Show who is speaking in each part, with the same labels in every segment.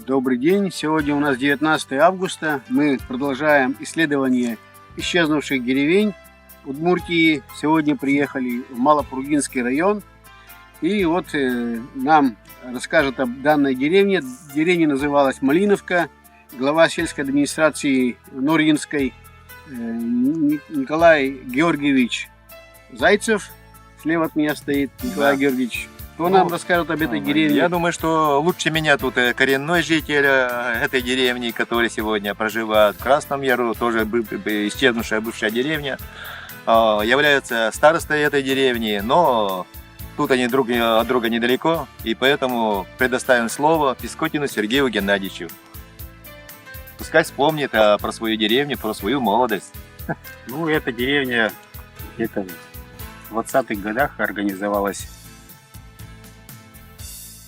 Speaker 1: Добрый день! Сегодня у нас 19 августа. Мы продолжаем исследование исчезнувших деревень Удмуртии. Сегодня приехали в Малопургинский район. И вот нам расскажет об данной деревне. Деревня называлась Малиновка. Глава сельской администрации Норьинской Николай Георгиевич Зайцев. Слева от меня стоит Николай Георгиевич. Кто нам расскажет об этой деревне?
Speaker 2: Я думаю, что лучше меня тут коренной житель этой деревни, который сегодня проживает в Красном Яру, тоже исчезнувшая бывшая деревня, является старостой этой деревни, но тут они друг от друга недалеко, и поэтому предоставим слово Пискотину Сергею Геннадьевичу. Пускай вспомнит про свою деревню, про свою молодость.
Speaker 3: Ну, эта деревня где-то в 20-х годах организовалась.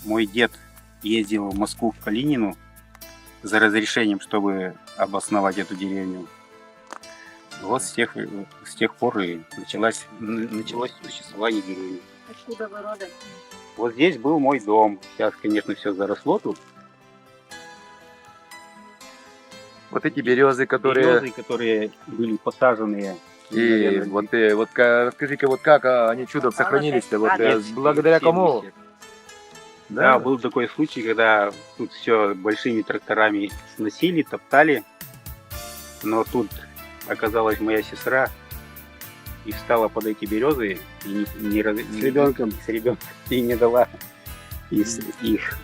Speaker 3: Мой дед ездил в Москву, в Калинину, за разрешением, чтобы обосновать эту деревню. Вот с тех пор и началось существование деревни.
Speaker 4: Откуда вы родом?
Speaker 3: Вот здесь был мой дом. Сейчас, конечно, все заросло тут.
Speaker 2: Вот эти березы,
Speaker 3: которые были посажены.
Speaker 2: И вот расскажи-ка, вот как они чудом сохранились-то, вот благодаря кому?
Speaker 3: Да, был такой случай, когда тут все большими тракторами сносили, топтали, но тут оказалась моя сестра и встала под эти березы и с ребенком и не дала их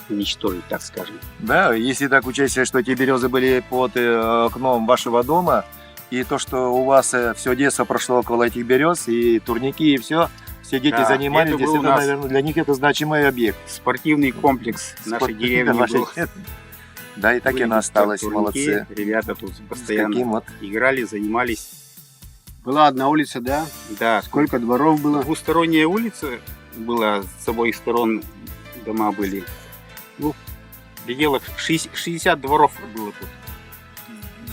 Speaker 3: уничтожить, так скажем.
Speaker 2: Да, если так учесть, что эти березы были под окном вашего дома, и то, что у вас все детство прошло около этих берез, и турники, и все дети занимались, здесь это, наверное, для них это значимый объект.
Speaker 3: Спортивный комплекс нашей деревни был.
Speaker 2: Да, и так и она осталась, молодцы.
Speaker 3: Ребята тут постоянно играли, занимались.
Speaker 1: Была одна улица, да?
Speaker 3: Да.
Speaker 1: Сколько дворов было?
Speaker 3: Двусторонняя улица была, с обоих сторон дома были. Ну, в пределах 60 дворов было тут.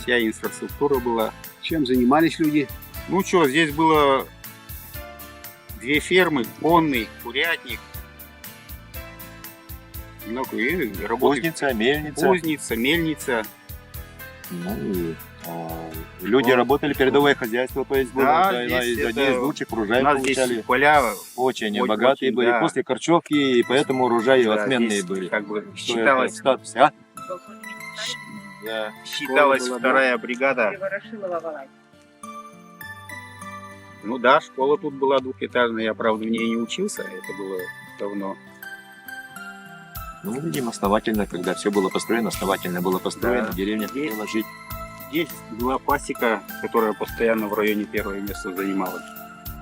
Speaker 3: Вся инфраструктура была.
Speaker 1: Чем занимались люди?
Speaker 3: Ну что, здесь было 2 фермы, конный, курятник. Много и работы. Кузница, мельница.
Speaker 2: Ну, и, люди работали, передовое хозяйство, то есть было,
Speaker 3: здесь
Speaker 2: одни из лучших, урожай получали.
Speaker 3: Здесь поля
Speaker 2: очень богатые были, да. После Корчевки, и поэтому урожаи отменные были.
Speaker 3: Как бы считалось, считалась вторая бригада. Ну да, школа тут была двухэтажная, я, правда, в ней не учился, это было давно.
Speaker 2: Ну, видимо, основательно, когда все было построено,
Speaker 3: Да.
Speaker 2: Деревня хотела жить.
Speaker 3: Здесь была пасека, которая постоянно в районе первое место занимала.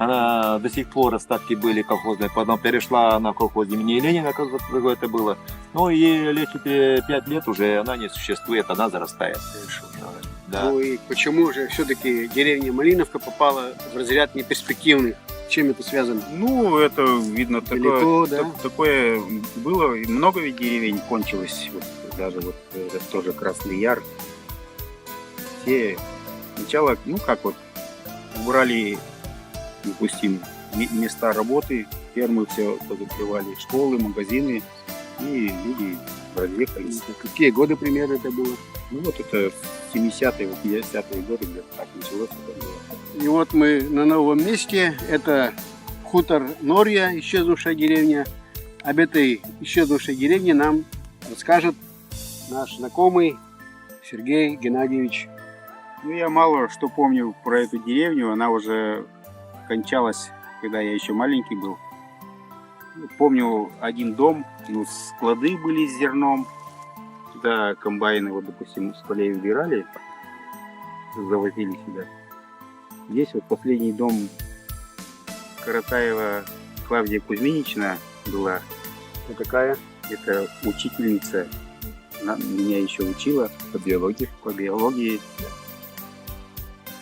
Speaker 2: Она до сих пор остатки были колхозные, потом перешла на колхоз имени Ленина, какое-то было. Ну и лет 5 лет уже она не существует, она зарастает. Да.
Speaker 1: Ну и почему же все-таки деревня Малиновка попала в разряд неперспективных? С чем это связано?
Speaker 3: Ну, это видно
Speaker 1: Далеко,
Speaker 3: такое было. Много ведь деревень кончилось. Вот, даже вот этот тоже Красный Яр. Все сначала, убрали, допустим, места работы, фермы все позакрывали, школы, магазины, и люди разъехались.
Speaker 1: Какие годы примерно это было?
Speaker 3: Ну вот это 70-е, 50-е годы, где-то так началось.
Speaker 1: И вот мы на новом месте. Это хутор Норья, исчезнувшая деревня. Об этой исчезнувшей деревне нам расскажет наш знакомый Сергей Геннадьевич.
Speaker 3: Ну, я мало что помню про эту деревню. Она уже кончалась, когда я еще маленький был. Помню один дом, склады были с зерном. Туда комбайны, вот, допустим, с полей убирали, завозили сюда. Здесь вот последний дом Каратаева Клавдия Кузьминична была.
Speaker 1: Это какая?
Speaker 3: Это учительница. Она меня еще учила по биологии.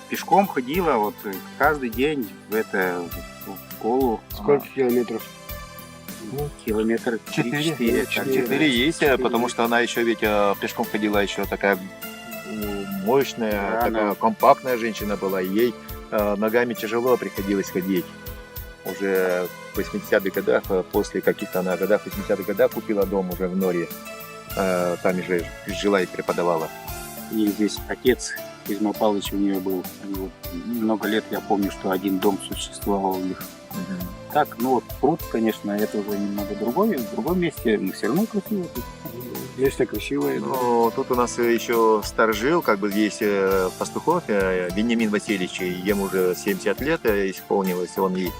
Speaker 3: Пешком ходила вот каждый день в школу.
Speaker 1: Сколько километров?
Speaker 3: Километр 4.
Speaker 2: 4 есть, потому что она еще ведь пешком ходила, еще такая мощная, такая компактная женщина была. Ей ногами тяжело приходилось ходить. Уже в 80-х годах, после каких-то она годах 80-х годах купила дом уже в Норье. там же жила и преподавала.
Speaker 3: И здесь отец Кузьма Павлович у нее был. И вот много лет я помню, что один дом существовал у них. Так, ну вот пруд, конечно, это уже немного другое, в другом месте, но все равно красиво тут.
Speaker 1: Место красивое. да.
Speaker 2: Ну, тут у нас еще старжил, как бы здесь пастухов, Вениамин Васильевич, ему уже 70 лет исполнилось, он и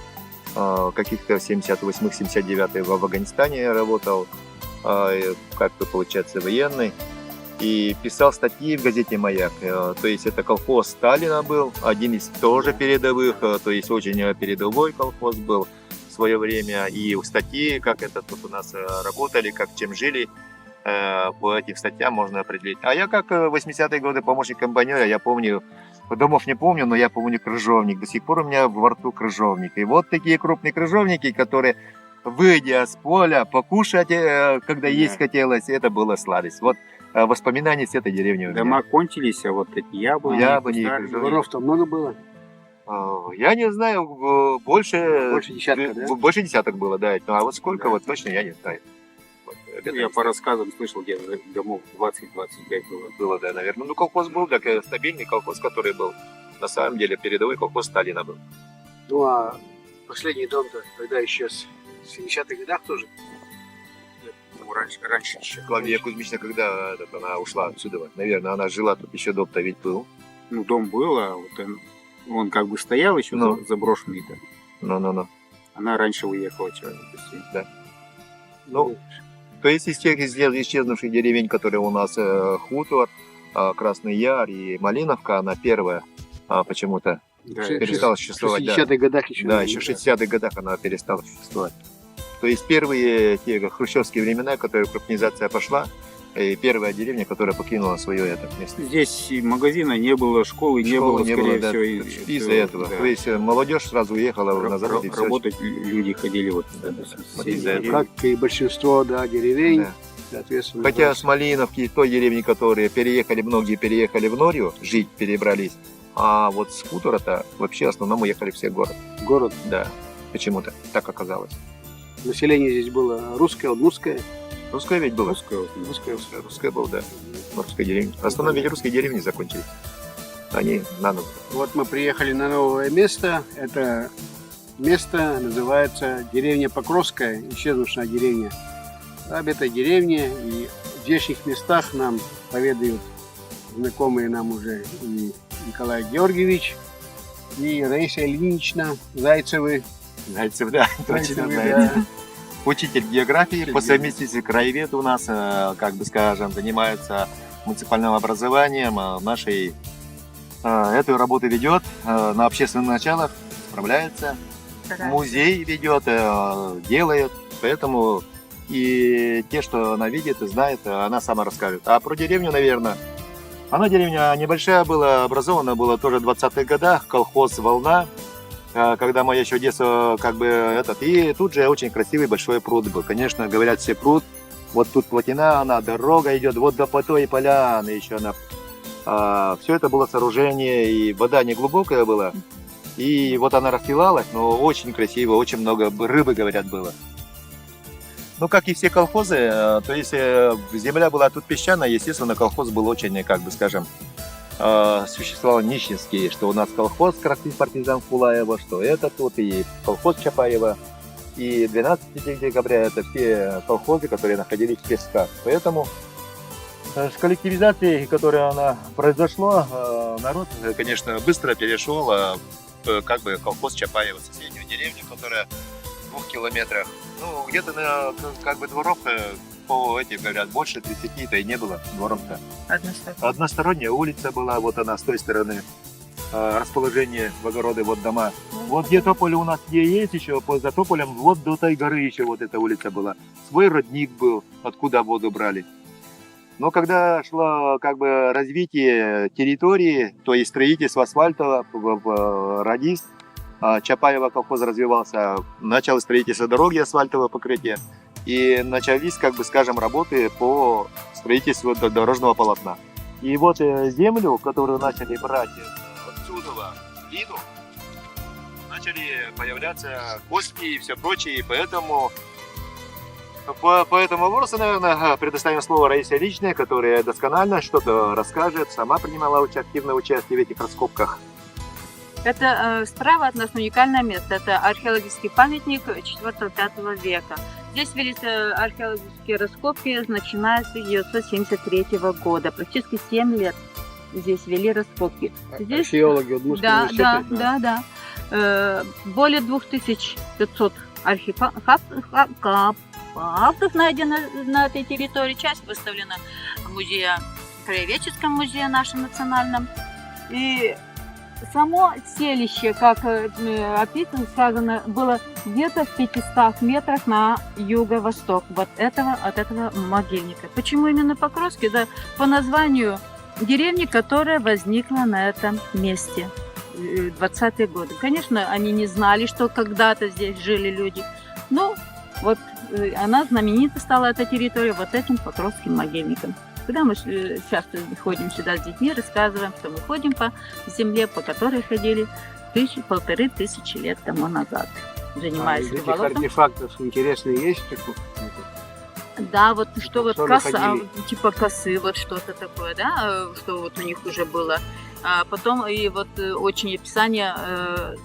Speaker 2: каких-то 78-79 в Афганистане работал, как-то, получается, военный, и писал статьи в газете «Маяк». То есть это колхоз Сталина был, один из тоже передовых, то есть очень передовой колхоз был в свое время. И статьи, как это тут у нас работали, как чем жили, по этим статьям можно определить. А я как в 80-е годы помощник комбайнера, я помню, домов не помню, но я помню крыжовник. До сих пор у меня во рту крыжовник. И вот такие крупные крыжовники, которые, выйдя с поля, покушать, когда есть хотелось, это была сладость. Вот воспоминания с этой деревни. у меня.
Speaker 3: Дома кончились, а вот эти яблони,
Speaker 2: Яблони,
Speaker 3: кустарники.
Speaker 2: крыжовники.
Speaker 1: Дворов-то много было.
Speaker 2: Я не знаю, больше
Speaker 1: Десятка, да?
Speaker 2: больше десяток было, да. Ну, а вот сколько, вот точно я не знаю. Вот,
Speaker 3: Ну, я по рассказам слышал, где-то домов 20-25 было.
Speaker 2: было, да, наверное. Ну, колхоз был, так стабильный колхоз, который был. На самом деле, передовой колхоз Сталина был.
Speaker 1: Ну а последний дом-то тогда исчез в 70-х годах тоже.
Speaker 3: Ну, раньше еще.
Speaker 2: Клавдия Кузьмична, когда она ушла отсюда, наверное, она жила, тут еще дом-то ведь был.
Speaker 3: Ну, дом был, а вот он как бы стоял еще
Speaker 2: Ну.
Speaker 3: заброшенный-то.
Speaker 2: Ну.
Speaker 3: Она раньше уехала, человек.
Speaker 2: Ну, то есть из тех исчезнувших деревень, которые у нас Хутор, Красный Яр и Малиновка, она первая почему-то
Speaker 3: Да,
Speaker 2: перестала
Speaker 1: В
Speaker 2: существовать. Да.
Speaker 1: 60-х годах еще.
Speaker 2: Да, еще в 60-х годах она перестала существовать. То есть первые те хрущевские времена, которые крупнизация пошла, и первая деревня, которая покинула свое это место.
Speaker 3: Здесь и магазина не было, школы не
Speaker 2: Школы
Speaker 3: было,
Speaker 2: не
Speaker 3: скорее
Speaker 2: было, да,
Speaker 3: всего.
Speaker 2: из-за этого.
Speaker 3: Да.
Speaker 2: То есть молодежь сразу уехала на завод. и всё.
Speaker 3: Работать люди ходили вот
Speaker 2: Вот из-за этого.
Speaker 1: Как и большинство, да, деревень,
Speaker 2: Да.
Speaker 1: соответственно.
Speaker 2: Хотя
Speaker 1: да.
Speaker 2: с Малиновки, той деревни, которые переехали, многие переехали в Норью, жить перебрались, а вот с Хутора-то вообще в основном уехали все в город.
Speaker 1: Город,
Speaker 2: Да, почему-то так оказалось.
Speaker 1: население здесь было русское, удмуртское.
Speaker 2: Русское ведь было?
Speaker 1: Русское.
Speaker 2: Было, да. Русская деревня. В основном ведь русские деревни закончились. Они наново.
Speaker 1: Вот мы приехали на новое место. Это место называется деревня Покровская, исчезнувшая деревня. Об этой деревне и в здешних местах нам поведают знакомые нам уже и Николай Георгиевич, и Раиса Ильинична Зайцевы.
Speaker 2: Зайцев, да, точно
Speaker 1: Зайцевы,
Speaker 2: знаете.
Speaker 1: да.
Speaker 2: Учитель географии,
Speaker 1: Учитель
Speaker 2: по совместительству краевед у нас, как бы скажем, занимается муниципальным образованием, нашей эту работу ведет на общественных началах, справляется, музей ведет, делает, поэтому и те, что она видит и знает, она сама расскажет. А про деревню, наверное, она деревня небольшая была, образована была тоже в 20-х годах, колхоз «Волна», когда мы еще детство, как бы этот, и тут же очень красивый большой пруд был. Конечно, говорят все пруд, вот тут плотина, она, дорога идет вот до той поляны еще она. Все это было сооружение, и вода не глубокая была, и вот она расстилалась, но очень красиво, очень много рыбы, говорят, было. Ну, как и все колхозы, то есть земля была тут песчаная, естественно, колхоз был очень, как бы скажем, существовал нищенский, что у нас колхоз Красный партизан Кулаева, что это тут, и колхоз Чапаева, и 12 декабря это все колхозы, которые находились в песках. Поэтому с коллективизацией, которая она произошла, народ, конечно, быстро перешел как бы колхоз Чапаева, соседнюю деревню, которая в 2 километрах. Ну, где-то на как бы дворов по этим, говорят, больше 30-то и не было дворов-то. Односторонняя улица была, вот она с той стороны, расположение в огороды, вот дома. Вот где тополь у нас где есть еще, за тополем, вот до той горы еще вот эта улица была. Свой родник был, откуда воду брали. Но когда шло как бы развитие территории, то есть строительство асфальта, радист, Чапаева колхоз развивался, начало строительство дороги, асфальтового покрытия, и начались, как бы скажем, работы по строительству дорожного полотна. И вот землю, которую начали брать отсюда, в Лину, начали появляться кости и все прочее, и поэтому По этому вопросу, наверное, предоставим слово Раисе Ильиничне, которая досконально что-то расскажет, сама принимала активное участие в этих раскопках.
Speaker 4: Это справа от нас уникальное место. Это археологический памятник 4-5 века. Здесь велись археологические раскопки, начиная с 1973 года. Практически 7 лет здесь вели раскопки. Здесь,
Speaker 1: Археологи Удмуртского университета.
Speaker 4: да. Более 2500 артефактов найдено на этой территории. Часть выставлена в музее, краеведческом музее нашем национальном. И само селище, как описано, сказано, было где-то в 500 метрах на юго-восток от этого могильника. Почему именно Покровский? Да, по названию деревни, которая возникла на этом месте в 20-е годы. Конечно, они не знали, что когда-то здесь жили люди, но вот она знаменита стала, эта территория, вот этим Покровским могильником. Когда мы часто ходим сюда с детьми, рассказываем, что мы ходим по земле, по которой ходили 1500 лет тому назад, занимаясь
Speaker 1: Из этих
Speaker 4: рыболовством.
Speaker 1: артефактов интересные есть?
Speaker 4: Да, вот что вот
Speaker 1: Что
Speaker 4: коса,
Speaker 1: находили?
Speaker 4: типа косы, вот что-то такое, да, что вот у них уже было. А потом и вот очень описание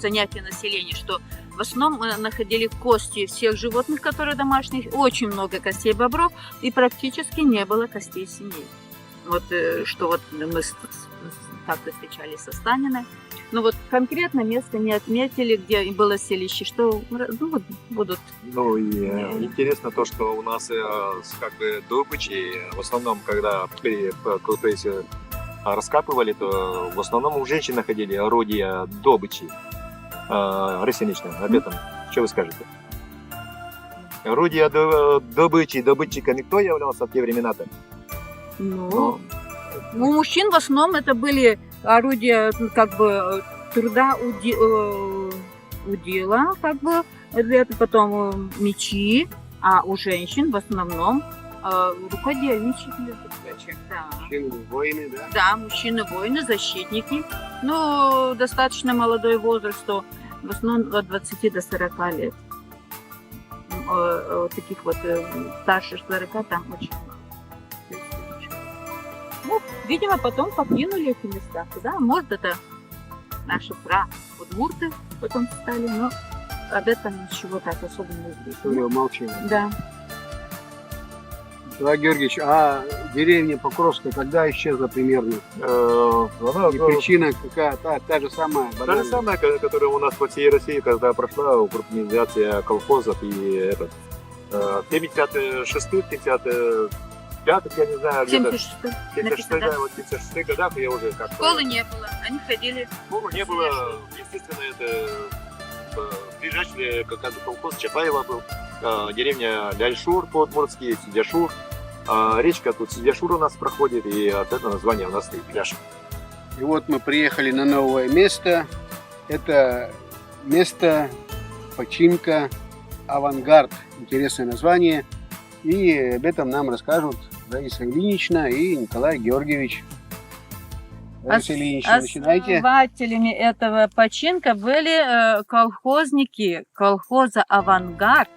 Speaker 4: занятия населения, что в основном мы находили кости всех животных, которые домашних, очень много костей бобров, и практически не было костей свиней. Вот что вот мы как-то встречались со Станиной. Но вот конкретно место не отметили, где было селище, что вот, будут.
Speaker 2: Ну и интересно то, что у нас как бы добычи, в основном, когда то есть, раскапывали, то в основном у женщин находили орудия добычи. Раиса Ильинична, об этом что вы скажете? Орудия добычи, добытчиками кто являлся в те времена-то?
Speaker 4: Ну, у мужчин в основном это были орудия как бы труда удила, как бы, это потом мечи, а у женщин в основном рукодельничали. Да.
Speaker 1: Воины, да?
Speaker 4: Да, мужчины-воины, защитники. Ну, достаточно молодой возраст, то в основном от 20 до 40 лет. Таких вот старше 40 там очень мало. Ну, видимо, потом покинули эти места. Да, может, это наши удмурты потом стали, но об этом ничего так особо не известно.
Speaker 1: История умалчивает.
Speaker 4: Да.
Speaker 1: Николай Георгиевич, а деревня Покровская когда исчезла примерно? И причина какая? Та же самая?
Speaker 2: Та же самая, которая у нас по всей России, когда прошла укрупнизация колхозов и этот 56-х, 55-х, я не знаю, где-то
Speaker 4: 76-й.
Speaker 2: 76-х, да, вот 56-х годах я уже как-то...
Speaker 4: Школы не было, они ходили.
Speaker 2: Школы не было, естественно, это ближайший какой-то колхоз Чапаева был, деревня Ляльшур по-удмуртски, Сидяшур. Речка тут Сидяшур у нас проходит, и от этого названия у нас стоит пляж.
Speaker 1: И вот мы приехали на новое место. Это место починка «Авангард». Интересное название. И об этом нам расскажут Раиса Ильинична и Николай Георгиевич. Раиса Ильинична, начинайте.
Speaker 4: Основателями этого починка были колхозники колхоза «Авангард»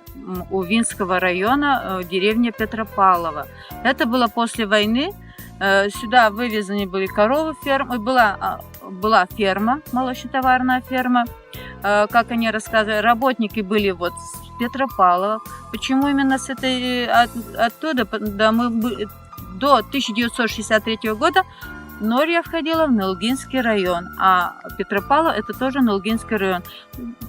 Speaker 4: Увинского района, деревня Петропавлова. Это было после войны. Сюда вывезены были коровы, была ферма, молочно-товарная ферма. Как они рассказывали, работники были вот с Петропавлова. Почему именно с этой оттуда? Да, мы до 1963 года Норья входила в Нылгинский район, а Петропавлов это тоже Нылгинский район.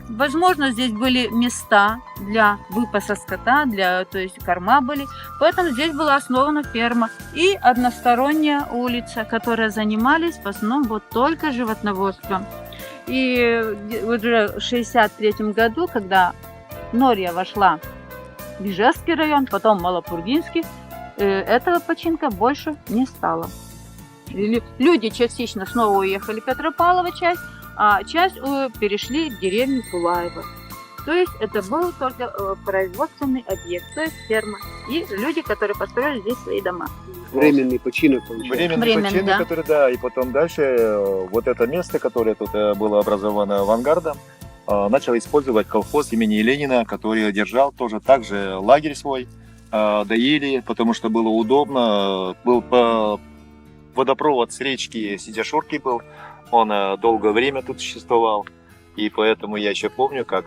Speaker 4: Возможно, здесь были места для выпаса скота, то есть корма были, поэтому здесь была основана ферма и односторонняя улица, которая занимались в основном вот только животноводством. И уже в 1963 году, когда Норья вошла в Ижевский район, потом Малопургинский, этого починка больше не стало. Люди частично снова уехали в Петропавлово часть, а часть перешли в деревню Кулаево. То есть это был только производственный объект, то есть ферма. И люди, которые построили здесь свои дома.
Speaker 1: Временный починок получается.
Speaker 2: Временный починок,
Speaker 4: да.
Speaker 2: который, да, и потом дальше вот это место, которое тут было образовано авангардом, начал использовать колхоз имени Ленина, который держал тоже также лагерь свой. доили, потому что было удобно. Был водопровод с речки Сидяшурки был, он долгое время тут существовал. И поэтому я еще помню, как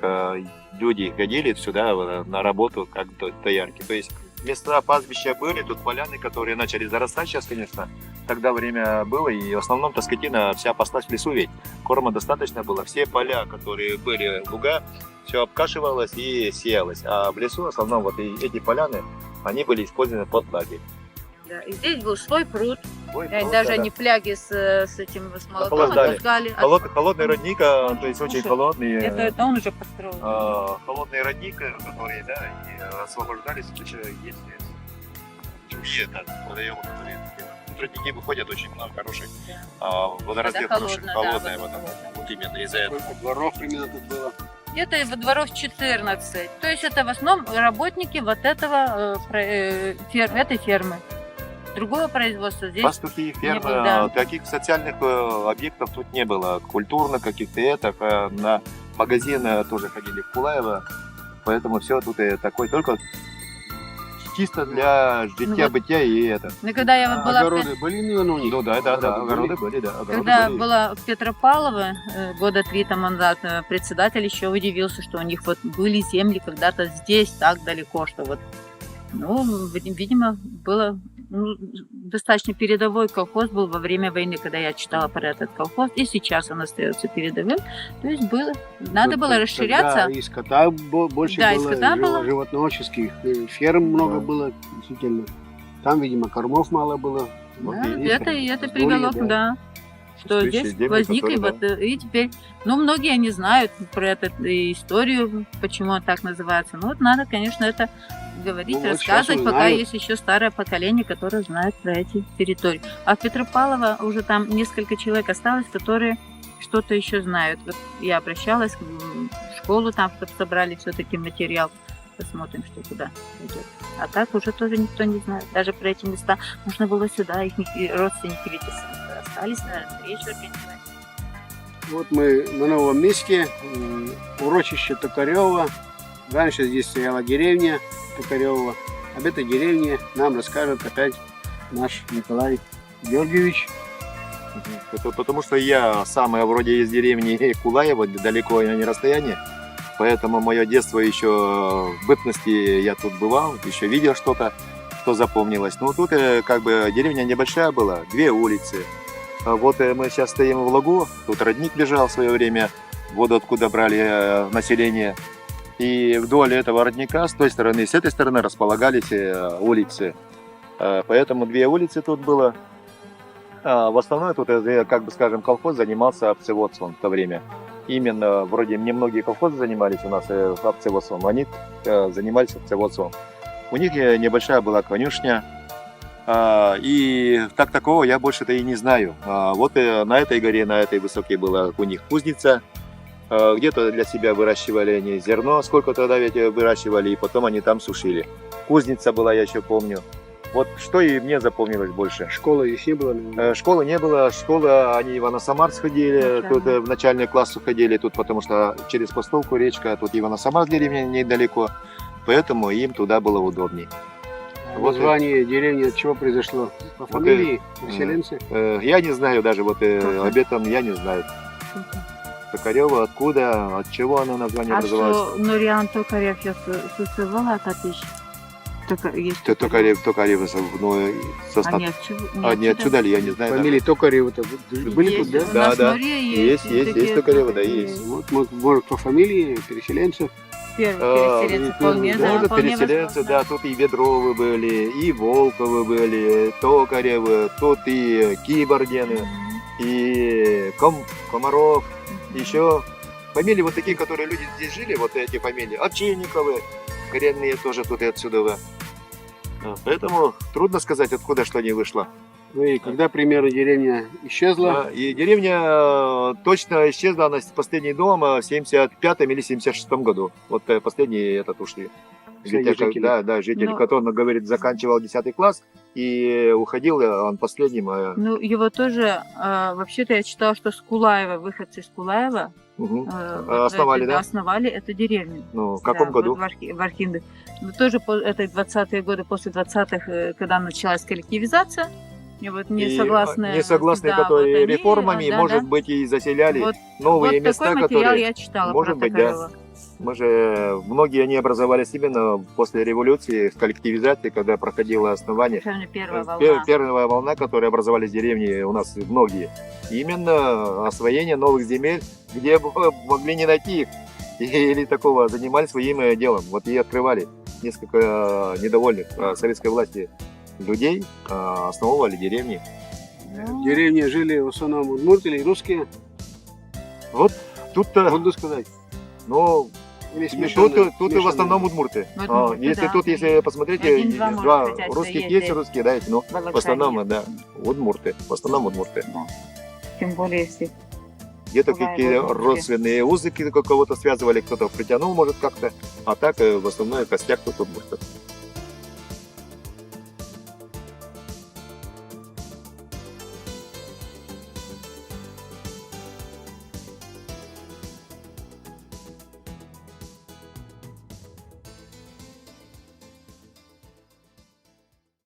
Speaker 2: люди ходили сюда на работу как доярки. То есть места пастбища были, тут поляны, которые начали зарастать сейчас, конечно. Тогда время было, и в основном-то скотина вся паслась в лесу, ведь корма достаточно было. Все поля, которые были луга, все обкашивалось и сеялось. А в лесу в основном вот эти поляны, они были использованы под лагерь.
Speaker 4: Да, и здесь был свой пруд.
Speaker 2: Ой,
Speaker 4: И
Speaker 2: ну,
Speaker 4: даже
Speaker 2: да-да.
Speaker 4: они фляги с этим с молоком
Speaker 2: Охлаждали.
Speaker 4: отпускали.
Speaker 2: Холодный родник, то есть очень
Speaker 4: Слушай,
Speaker 2: холодный.
Speaker 4: Это он уже построил.
Speaker 2: Холодный родник, которые, да, и освобождались, если водоемы, которые родники выходят очень много хороших, водораздел
Speaker 4: Вода
Speaker 2: хороший,
Speaker 4: холодная,
Speaker 2: холодная
Speaker 4: да,
Speaker 2: вода.
Speaker 4: холодная.
Speaker 2: Вот именно из-за этого.
Speaker 1: Сколько дворов примерно тут было?
Speaker 4: Где-то во дворов 14. То есть это в основном работники вот этого, этой фермы. Другого производства здесь
Speaker 2: Пастухи, фермы,
Speaker 4: было, да.
Speaker 2: таких социальных объектов тут не было. Культурно каких-то на магазин тоже ходили в Кулаево, поэтому все тут такое только чисто для житья-бытия и это.
Speaker 4: Ну, когда я была в
Speaker 1: Огороды были, наверное, у них?
Speaker 2: Ну да, огороды были, да.
Speaker 4: Когда
Speaker 2: были.
Speaker 4: была в Петропавлово года 3 тому назад, председатель еще удивился, что у них вот были земли когда-то здесь, так далеко, что вот, ну, видимо, было достаточно передовой колхоз был во время войны, когда я читала про этот колхоз, и сейчас он остается передовым. То есть было, надо было расширяться.
Speaker 1: Тогда и скота больше
Speaker 4: Да, и
Speaker 1: было,
Speaker 4: скота было.
Speaker 1: животноводческих ферм много
Speaker 2: Да.
Speaker 1: было, действительно. Там, видимо, кормов мало было. Вот
Speaker 4: Да,
Speaker 1: и
Speaker 4: это
Speaker 1: раздолье,
Speaker 4: привело, да, что
Speaker 2: Пустующие
Speaker 4: здесь
Speaker 2: земли,
Speaker 4: возникли
Speaker 2: которые,
Speaker 4: вот, и теперь, ну, многие не знают про эту историю, почему он так называется. Ну, вот надо, конечно, это говорить,
Speaker 1: Ну, вот
Speaker 4: рассказывать,
Speaker 1: сейчас
Speaker 4: пока
Speaker 1: узнают.
Speaker 4: есть еще старое поколение, которое знает про эти территории. А в Петропавлово уже там несколько человек осталось, которые что-то еще знают. Вот я обращалась в школу там, чтобы собрали все-таки материал. Посмотрим, что туда идет. А так уже тоже никто не знает. Даже про эти места можно было сюда, их родственники ведь остались, наверное, встречу организовать.
Speaker 1: Вот мы на новом месте, урочище Токарева. Раньше здесь стояла деревня Токарева. Об этой деревне нам расскажет опять наш Николай Георгиевич.
Speaker 2: Это потому что я сам вроде из деревни Кулаева, далеко не расстояние. Поэтому мое детство еще в бытности я тут бывал, еще видел что-то, что запомнилось. Ну тут как бы деревня небольшая была, 2 улицы. А вот мы сейчас стоим в лагу, тут родник лежал в свое время, воду откуда брали население. И вдоль этого родника с той стороны и с этой стороны располагались улицы. Поэтому 2 улицы тут было. В основном тут, как бы скажем, колхоз занимался овцеводством в то время. Именно, вроде немногие колхозы занимались у нас овцеводством, они занимались овцеводством. У них небольшая была конюшня, и так такого я больше-то и не знаю. Вот на этой горе, на этой высокой была у них кузница, где-то для себя выращивали они зерно, сколько тогда ведь выращивали, и потом они там сушили. Кузница была, я еще помню. Вот что и мне запомнилось больше.
Speaker 1: Школы здесь не было, наверное.
Speaker 2: Школы не было. Школа, они в Ивано-Самарск ходили, тут в начальный класс ходили, тут потому что через Постовку речка, тут Ивано-Самарск деревня недалеко, поэтому им туда было удобней. Вот
Speaker 1: Название деревни от чего произошло? По фамилии поселенцы?
Speaker 2: Я не знаю даже, вот об этом я не знаю. Токарева, откуда, от чего оно название
Speaker 4: А
Speaker 2: образовалось?
Speaker 4: что Нуриан Токарев я существовала татыш?
Speaker 2: Токарев, ну, состав.
Speaker 4: Они отсюда?
Speaker 2: Не отсюда ли, я не знаю.
Speaker 1: Фамилии Токарева-то были тут, да?
Speaker 4: У нас
Speaker 2: Да.
Speaker 4: в Нуре
Speaker 2: Есть
Speaker 4: такие
Speaker 2: Токарева, да,
Speaker 4: такие
Speaker 2: есть.
Speaker 1: Вот, может, по фамилии переселенцев.
Speaker 4: Первые переселенцы, вполне, да,
Speaker 2: Может,
Speaker 4: вполне
Speaker 2: переселенцы,
Speaker 4: возможно.
Speaker 2: да, тут и Ведровы были, и Волковы были, Токаревы, тут и Киборгены, и Комаров, еще фамилии вот такие, которые люди здесь жили, вот эти фамилии, Овчинниковы, коренные тоже тут и отсюда. Поэтому трудно сказать, откуда что не вышло.
Speaker 1: Ну и когда примерно деревня исчезла,
Speaker 2: Да, и деревня точно исчезла, она последний дом в 75-м или 76-м году. Вот последний этот ушли.
Speaker 1: Последние
Speaker 2: Житель,
Speaker 1: жители.
Speaker 2: да, житель,
Speaker 4: Ну.
Speaker 2: который, говорит, заканчивал 10 класс, и уходил он последним.
Speaker 4: Ну, его тоже, вообще-то я читала, что с Кулаева, выходцы из Кулаева,
Speaker 2: Мгм.
Speaker 4: вот
Speaker 2: Основали, да?
Speaker 4: основали эту деревню.
Speaker 2: Ну, в каком
Speaker 4: Да,
Speaker 2: году?
Speaker 4: вот в Архиндах. Ну, тоже это 20-е годы, после 20-х, когда началась коллективизация. И вот
Speaker 2: И,
Speaker 4: несогласные,
Speaker 2: несогласные,
Speaker 4: да,
Speaker 2: которые
Speaker 4: вот они,
Speaker 2: реформами,
Speaker 4: да,
Speaker 2: может
Speaker 4: да.
Speaker 2: быть, и заселяли
Speaker 4: Вот,
Speaker 2: новые
Speaker 4: вот
Speaker 2: места,
Speaker 4: такой материал
Speaker 2: которые...
Speaker 4: я читала
Speaker 2: может
Speaker 4: про
Speaker 2: быть, да.
Speaker 4: Токарева.
Speaker 2: Мы же, многие они образовались именно после революции, с коллективизации, когда проходило основание.
Speaker 4: Наверное, первая волна.
Speaker 2: Первая волна, которая образовались деревни у нас многие. Именно освоение новых земель, где могли не найти их. Или такого занимались своим делом. Вот и открывали несколько недовольных советской власти людей, основывали деревни.
Speaker 1: В деревне жили в основном удмурты и русские.
Speaker 2: Вот тут-то,
Speaker 1: Буду сказать.
Speaker 2: ну,
Speaker 1: Или
Speaker 2: тут и в основном удмурты.
Speaker 4: Вот удмурты,
Speaker 2: Если
Speaker 4: да.
Speaker 2: тут, если посмотрите,
Speaker 4: Один-два, может,
Speaker 2: два
Speaker 4: хотя бы
Speaker 2: русских
Speaker 4: есть,
Speaker 2: есть,
Speaker 4: да.
Speaker 2: русские, да, но в
Speaker 4: Волочане.
Speaker 2: основном, да, удмурты. В основном удмурты.
Speaker 4: Да. Тем более, если
Speaker 2: Где-то
Speaker 4: Бывает,
Speaker 2: какие
Speaker 4: удмурты.
Speaker 2: родственные узы кого-то связывали, кто-то притянул, может, как-то. А так в основном костяк тут удмуртов.